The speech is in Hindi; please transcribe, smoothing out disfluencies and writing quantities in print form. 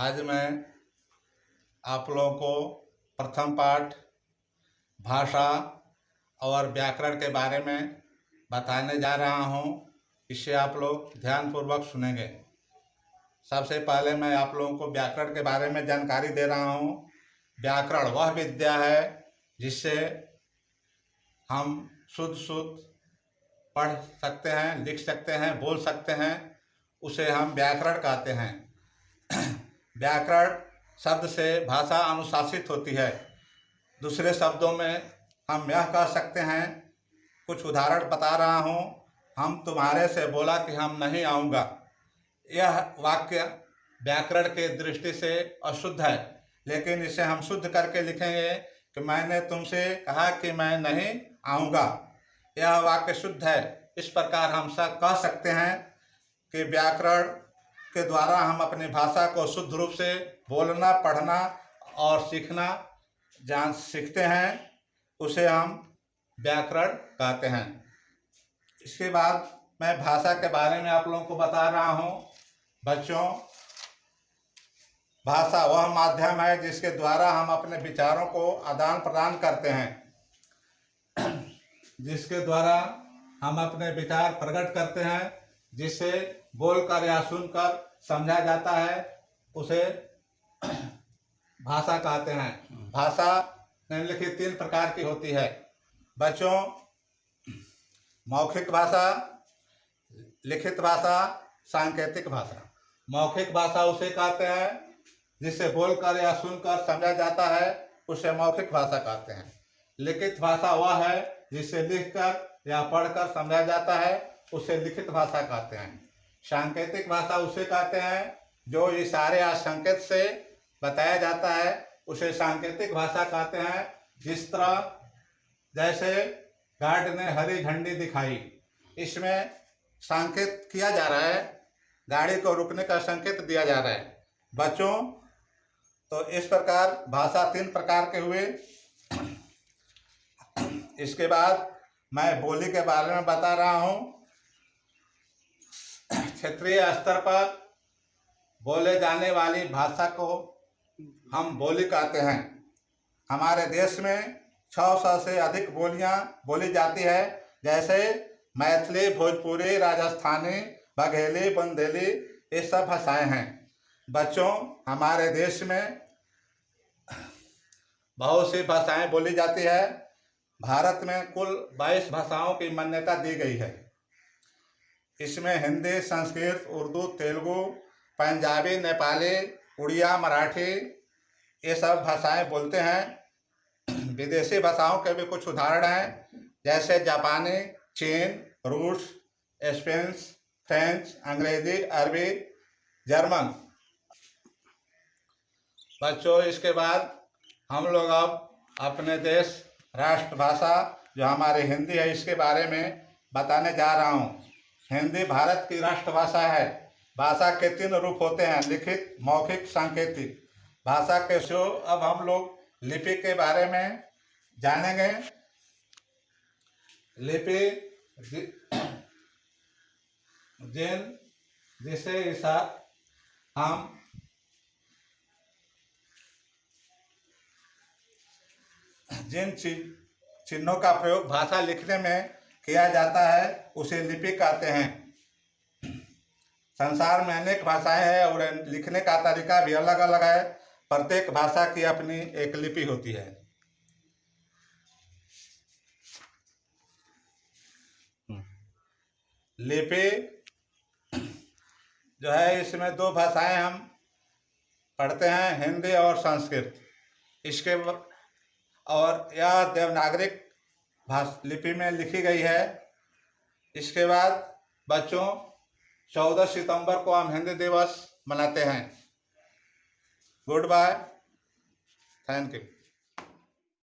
आज मैं आप लोगों को प्रथम पाठ भाषा और व्याकरण के बारे में बताने जा रहा हूँ। इसे आप लोग ध्यानपूर्वक सुनेंगे। सबसे पहले मैं आप लोगों को व्याकरण के बारे में जानकारी दे रहा हूँ। व्याकरण वह विद्या है जिससे हम शुद्ध पढ़ सकते हैं, लिख सकते हैं, बोल सकते हैं। उसे हम व्याकरण कहते हैं। व्याकरण शब्द से भाषा अनुशासित होती है। दूसरे शब्दों में हम यह कह सकते हैं, कुछ उदाहरण बता रहा हूँ। हम तुम्हारे से बोला कि हम नहीं आऊँगा। यह वाक्य व्याकरण के दृष्टि से अशुद्ध है, लेकिन इसे हम शुद्ध करके लिखेंगे कि मैंने तुमसे कहा कि मैं नहीं आऊँगा। यह वाक्य शुद्ध है। इस प्रकार हम सब कह सकते हैं कि व्याकरण के द्वारा हम अपनी भाषा को शुद्ध रूप से बोलना, पढ़ना और सीखते हैं। उसे हम व्याकरण कहते हैं। इसके बाद मैं भाषा के बारे में आप लोगों को बता रहा हूँ। बच्चों, भाषा वह माध्यम है जिसके द्वारा हम अपने विचारों को आदान प्रदान करते हैं। जिसके द्वारा हम अपने विचार प्रकट करते हैं, जिसे बोलकर या सुनकर समझा जाता है, उसे भाषा कहते हैं। भाषा निम्नलिखित 3 प्रकार की होती है। बच्चों, मौखिक भाषा, लिखित भाषा, सांकेतिक भाषा। मौखिक भाषा उसे कहते हैं जिसे बोलकर या सुनकर समझा जाता है, उसे मौखिक भाषा कहते हैं। लिखित भाषा वह है जिसे लिखकर या पढ़कर समझा जाता है, उसे लिखित भाषा कहते हैं। सांकेतिक भाषा उसे कहते हैं जो इशारे या संकेत से बताया जाता है, उसे सांकेतिक भाषा कहते हैं। जिस तरह जैसे गार्ड ने हरी झंडी दिखाई, इसमें संकेत किया जा रहा है, गाड़ी को रुकने का संकेत दिया जा रहा है। बच्चों, तो इस प्रकार भाषा 3 प्रकार के हुए। इसके बाद मैं बोली के बारे में बता रहा हूँ। क्षेत्रीय स्तर पर बोले जाने वाली भाषा को हम बोली कहते हैं। हमारे देश में 600 से अधिक बोलियां बोली जाती है, जैसे मैथिली, भोजपुरी, राजस्थानी, बघेली, बुंदेली, ये सब भाषाएं हैं। बच्चों, हमारे देश में बहुत सी भाषाएं बोली जाती है। भारत में कुल 22 भाषाओं की मान्यता दी गई है। इसमें हिंदी, संस्कृत, उर्दू, तेलुगु, पंजाबी, नेपाली, उड़िया, मराठी, ये सब भाषाएं बोलते हैं। विदेशी भाषाओं के भी कुछ उदाहरण हैं, जैसे जापानी, चीन, रूस, स्पेन, फ्रेंच, अंग्रेजी, अरबी, जर्मन। बच्चों, इसके बाद हम लोग अब अपने देश राष्ट्रभाषा जो हमारी हिंदी है, इसके बारे में बताने जा रहा हूँ। हिंदी भारत की राष्ट्रभाषा है। भाषा के 3 रूप होते हैं, लिखित, मौखिक, सांकेतिक। भाषा के अब हम लोग लिपि के बारे में जानेंगे। लिपि जिसे हम जिन चिन्हों का प्रयोग भाषा लिखने में किया जाता है, उसे लिपि कहते हैं। संसार में अनेक भाषाएं हैं और लिखने का तरीका भी अलग अलग है। प्रत्येक भाषा की अपनी एक लिपि होती है। लिपि जो है, इसमें 2 भाषाएं हम पढ़ते हैं, हिंदी और संस्कृत। इसके और यह देवनागरिक लिपि में लिखी गई है। इसके बाद बच्चों, 14 सितंबर को हम हिंदी दिवस मनाते हैं। Good bye, thank you.